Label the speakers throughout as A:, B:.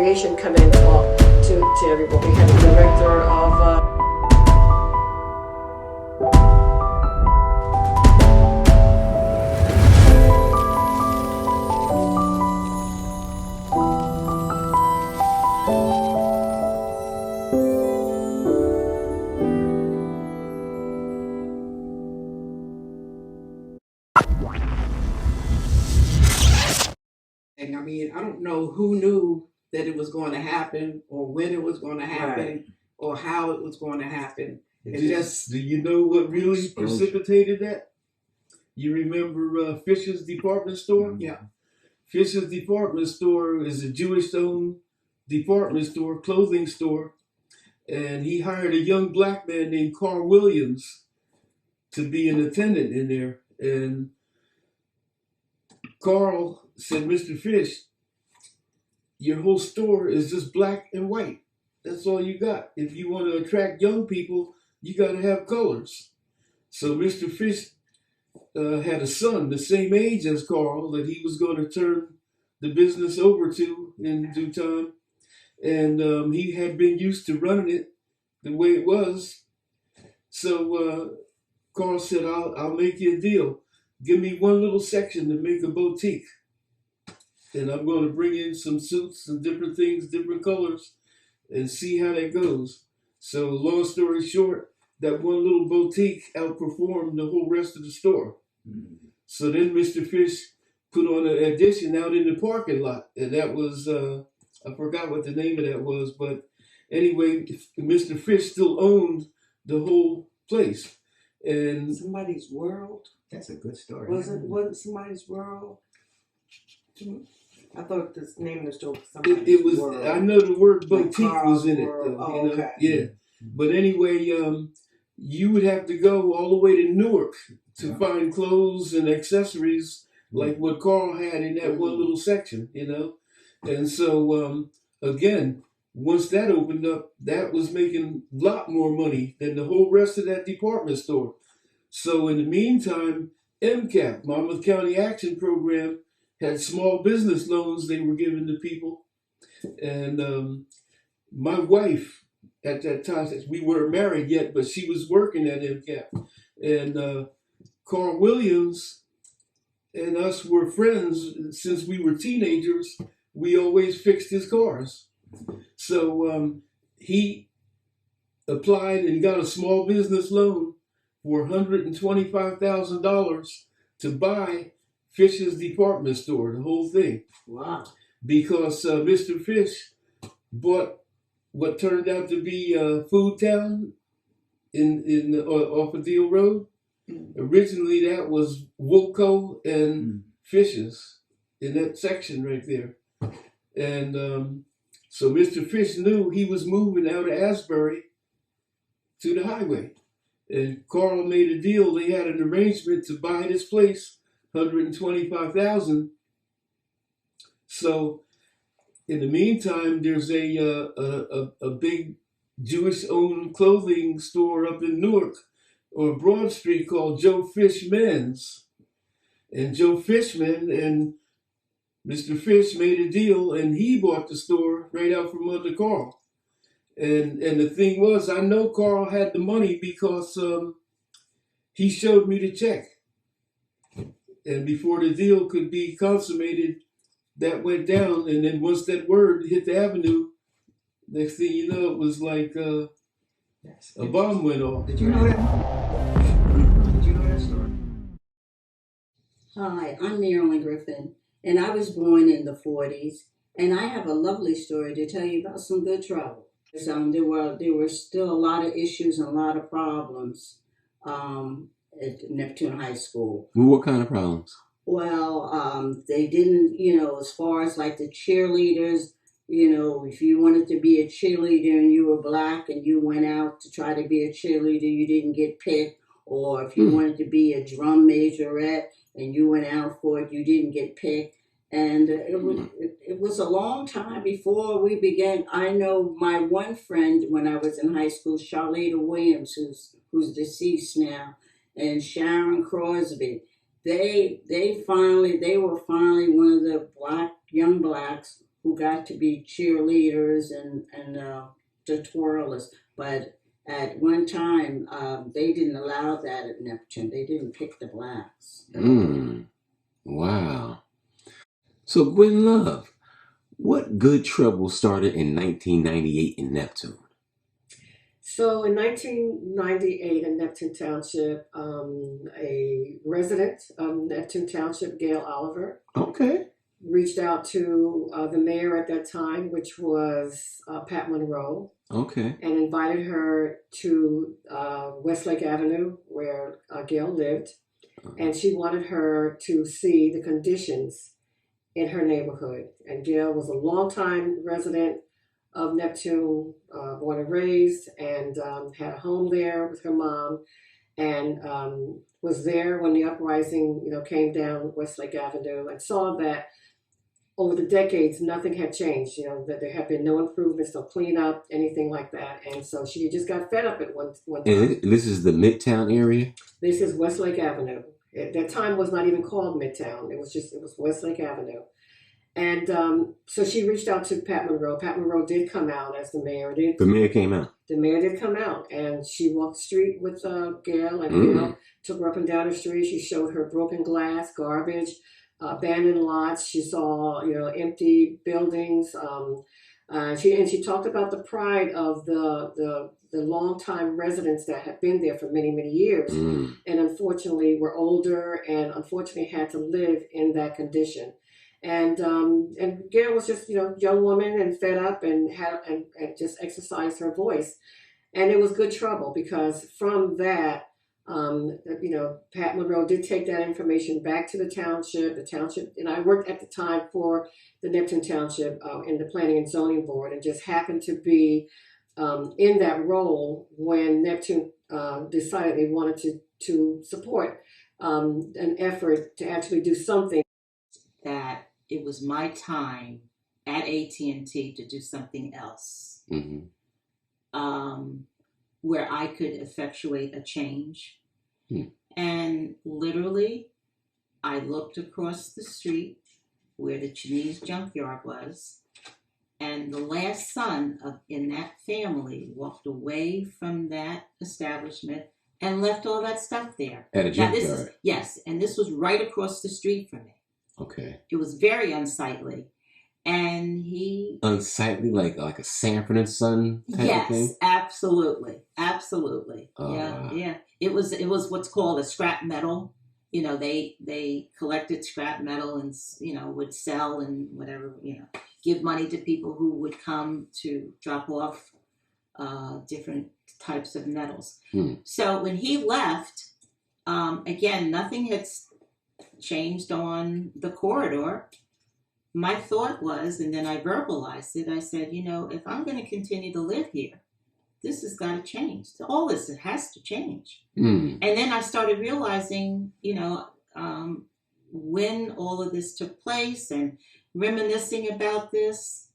A: recreation come in and talk to everybody. We had a director of
B: I mean, I don't know who knew that it was going to happen or when it was going to happen
C: Right.
B: or how it was going to happen. It
D: Do
B: just,
D: you know what really precipitated that? You remember Fisher's department store?
B: yeah.
D: Fisher's department store is a Jewish-owned department store, clothing store, and he hired a young black man named Carl Williams to be an attendant in there. And Carl said, "Mr. Fish, your whole store is just black and white. That's all you got. If you want to attract young people, you got to have colors." So Mr. Fish had a son the same age as Carl that he was going to turn the business over to in due time. And he had been used to running it the way it was. So Carl said, I'll make you a deal. Give me one little section to make a boutique. And I'm going to bring in some suits and different things, different colors, and see how that goes. So long story short, that one little boutique outperformed the whole rest of the store. Mm-hmm. So then Mr. Fish put on an addition out in the parking lot. And that was, I forgot what the name of that was. But anyway, Mr. Fish still owned the whole place. And
C: Somebody's World.
E: That's a good story.
C: Wasn't Somebody's World? I thought the name of the store was
D: it was
C: World.
D: I know the word
C: Like
D: boutique was in it
C: World.
D: though,
C: Oh, okay.
D: Yeah. But anyway, you would have to go all the way to Newark to find clothes and accessories like what Carl had in that one little section, And so again, once that opened up, that was making a lot more money than the whole rest of that department store. So in the meantime, MCAP, Monmouth County Action Program, had small business loans they were giving to people. And my wife, at that time, we weren't married yet, but she was working at MCAP. And Carl Williams and us were friends since we were teenagers. We always fixed his cars. So he applied and got a small business loan for $125,000 to buy Fish's department store, the whole thing.
C: Wow.
D: Because Mr. Fish bought what turned out to be Food Town off of Deal Road. Originally, that was Woolco and Fish's in that section right there. And so Mr. Fish knew he was moving out of Asbury to the highway. And Carl made a deal. They had an arrangement to buy this place, $125,000. So in the meantime, there's a big Jewish-owned clothing store up in Newark on Broad Street called Joe Fish Men's. And Joe Fishman and Mr. Fish made a deal, and he bought the store right out from under Carl. And the thing was, I know Carl had the money because he showed me the check. And before the deal could be consummated, that went down. And then once that word hit the avenue, next thing you know, it was like a bomb went off.
E: Did you know that? Did you know that story?
F: Hi, I'm Marilyn Griffin, and I was born in the 40s, and I have a lovely story to tell you about some good travel. There were still a lot of issues and a lot of problems at Neptune High School.
G: What kind of problems?
F: Well, they didn't, as far as like the cheerleaders, if you wanted to be a cheerleader and you were black and you went out to try to be a cheerleader, you didn't get picked. Or if you wanted to be a drum majorette and you went out for it, you didn't get picked. And it was a long time before we began. I know my one friend when I was in high school, Charlita Williams, who's deceased now, and Sharon Crosby. They were finally one of the young blacks who got to be cheerleaders and the twirlers. But at one time, they didn't allow that at Neptune. They didn't pick the blacks.
G: Wow. So Gwen Love, what good trouble started in 1998 in Neptune?
A: So in 1998 in Neptune Township, a resident of Neptune Township, Gail Oliver,
G: Okay.
A: reached out to the mayor at that time, which was Pat Monroe,
G: Okay.
A: and invited her to Westlake Avenue, where Gail lived. And she wanted her to see the conditions in her neighborhood. And Gail was a longtime resident of Neptune, born and raised, and had a home there with her mom, and was there when the uprising, came down Westlake Avenue, and saw that over the decades nothing had changed. That there had been no improvements, no cleanup, anything like that. And so she just got fed up at one time.
G: And this is the Midtown area?
A: This is Westlake Avenue. At that time was not even called Midtown. It was Westlake Avenue. And so she reached out to Pat Monroe. Pat Monroe did come out as the mayor.
G: The mayor came out.
A: The mayor did come out, and she walked the street with Gail, and Gail took her up and down the street. She showed her broken glass, garbage, abandoned lots. She saw, empty buildings. And she talked about the pride of the longtime residents that had been there for many, many years, and unfortunately were older, and unfortunately had to live in that condition. And Gail was just, young woman and fed up and had and just exercised her voice. And it was good trouble, because from that, Pat Monroe did take that information back to the township. And I worked at the time for the Neptune Township in the Planning and Zoning Board, and just happened to be in that role when Neptune decided they wanted to support an effort to actually do something.
H: That it was my time at AT&T to do something else, where I could effectuate a change. And literally, I looked across the street where the Chinese junkyard was, and the last son in that family walked away from that establishment and left all that stuff there.
G: At a junkyard?
H: Yes, and this was right across the street from me.
G: Okay.
H: It was very unsightly. And he...
G: Unsightly, like a Sanford and Son type of thing?
H: Yes, absolutely. Absolutely.
G: Wow.
H: Yeah. It was what's called a scrap metal. They collected scrap metal and, would sell and whatever, give money to people who would come to drop off different types of metals. So when he left, again, nothing had changed on the corridor. My thought was, and then I verbalized it, I said, if I'm going to continue to live here, this has got to change. All this, it has to change. And then I started realizing, when all of this took place and reminiscing about this.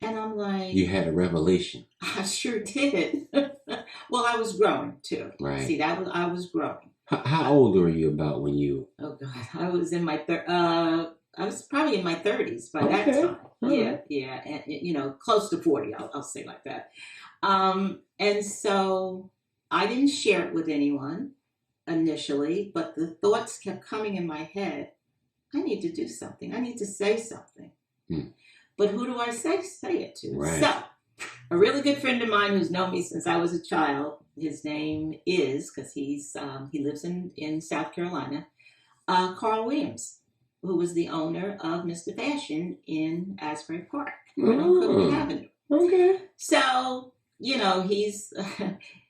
H: And I'm like...
G: You had a revelation.
H: I sure did. Well, I was growing too.
G: Right.
H: See, I was growing.
G: How old were you about when you...
H: Oh, God. I was in my... I was probably in my 30s by that time. Yeah. And, close to 40, I'll say like that. And so I didn't share it with anyone initially, but the thoughts kept coming in my head. I need to do something. I need to say something. But who do I say it to?
G: Right.
H: So a really good friend of mine who's known me since I was a child, his name is, because he lives in South Carolina, Carl Williams, who was the owner of Mr. Fashion in Asbury Park, right on Cookman Avenue.
G: Okay.
H: So, he's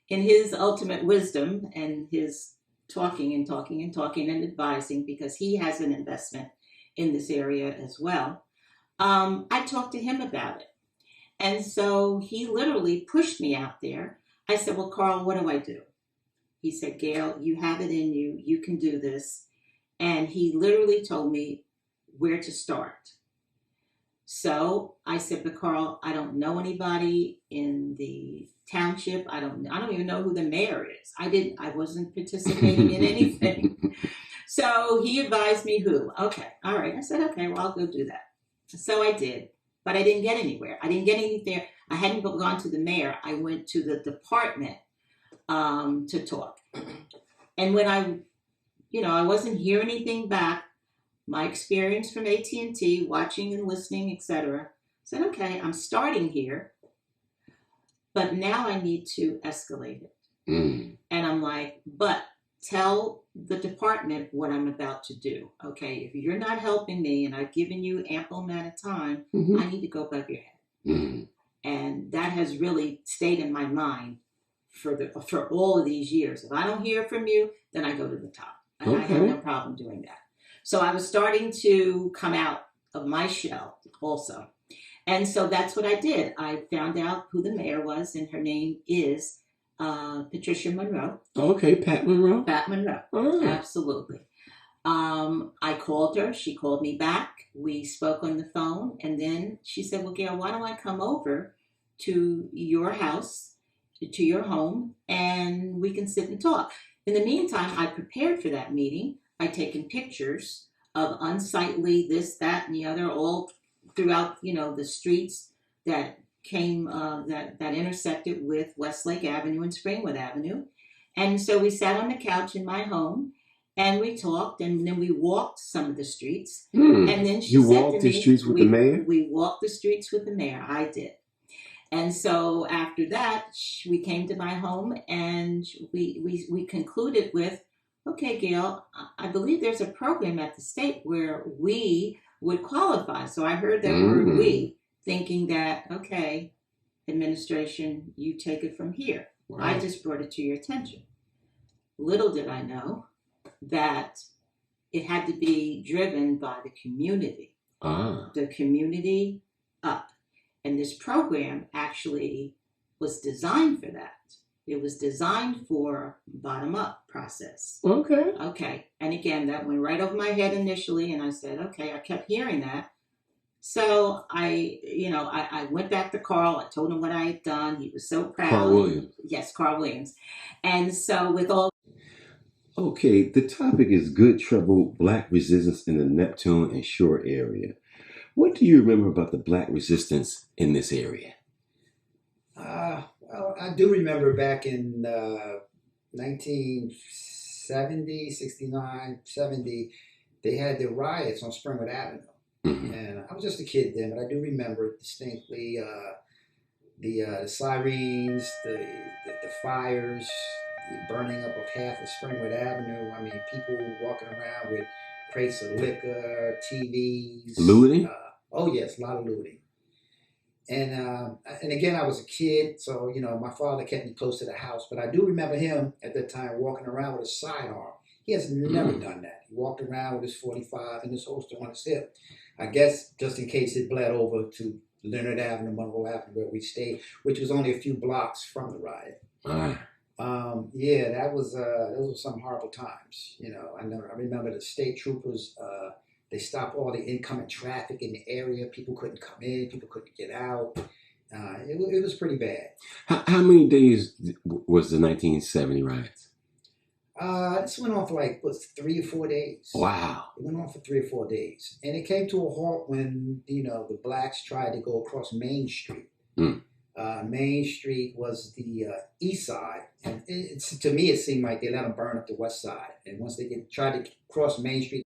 H: in his ultimate wisdom and his talking and advising, because he has an investment in this area as well. I talked to him about it. And so he literally pushed me out there. I said, well, Carl, what do I do? He said, Gail, you have it in you. You can do this. And he literally told me where to start. So I said, but Carl, I don't know anybody in the township. I don't even know who the mayor is. I wasn't participating in anything. So he advised me who. Okay. All right. I said, okay, well, I'll go do that. So I did. but I didn't get anywhere. I didn't get anything. I hadn't gone to the mayor. I went to the department to talk. And when I wasn't hearing anything back, my experience from AT&T, watching and listening, etc., said, okay, I'm starting here, but now I need to escalate it. And I'm like, but tell the department what I'm about to do. Okay, if you're not helping me and I've given you ample amount of time, I need to go above your head. And that has really stayed in my mind for all of these years. If I don't hear from you, then I go to the top. And I have no problem doing that. So I was starting to come out of my shell also. And so that's what I did. I found out who the mayor was, and her name is Patricia Monroe.
G: Okay, Pat Monroe.
H: Pat Monroe, absolutely. I called her. She called me back. We spoke on the phone, and then she said, well, Gail, why don't I come over to your house, to your home, and we can sit and talk. In the meantime, I prepared for that meeting by taking pictures of unsightly this, that, and the other, all throughout, the streets that came, that intersected with Westlake Avenue and Springwood Avenue. And so we sat on the couch in my home and we talked, and then we walked some of the streets. And then she said to me,
G: walked the streets with the mayor?
H: We walked the streets with the mayor. I did. And so after that, we came to my home and we concluded with, okay, Gail, I believe there's a program at the state where we would qualify. So I heard that word we, thinking that, okay, administration, you take it from here. Wow. I just brought it to your attention. Little did I know that it had to be driven by the community. The community up. And this program actually was designed for that. It was designed for bottom-up process. Okay. And again, that went right over my head initially, and I said, okay, I kept hearing that. So I went back to Carl. I told him what I had done. He was so proud.
G: Carl Williams.
H: Yes, Carl Williams. And so with all...
G: Okay, the topic is good trouble, Black resistance in the Neptune and Shore area. What do you remember about the Black resistance in this area?
E: Well, I do remember back in 1970, 69, 70, they had the riots on Springwood Avenue. And I was just a kid then, but I do remember distinctly the sirens, the fires, the burning up of half of Springwood Avenue. I mean, people walking around with crates of liquor, TVs.
G: Looting?
E: Oh, yes, a lot of looting. And again, I was a kid, so, my father kept me close to the house. But I do remember him at that time walking around with a sidearm. He has never done that. He walked around with his 45 and his holster on his hip. I guess just in case it bled over to Leonard Avenue, Monroe Avenue, where we stayed, which was only a few blocks from the riot. Yeah, those were some horrible times. I remember the state troopers. They stopped all the incoming traffic in the area. People couldn't come in. People couldn't get out. It was pretty bad.
G: How many days was the 1970 riots?
E: This went on for 3 or 4 days.
G: Wow.
E: It went on for 3 or 4 days. And it came to a halt when, the blacks tried to go across Main Street. Main Street was the east side. And to me, it seemed like they let them burn up the west side. And once they tried to cross Main Street,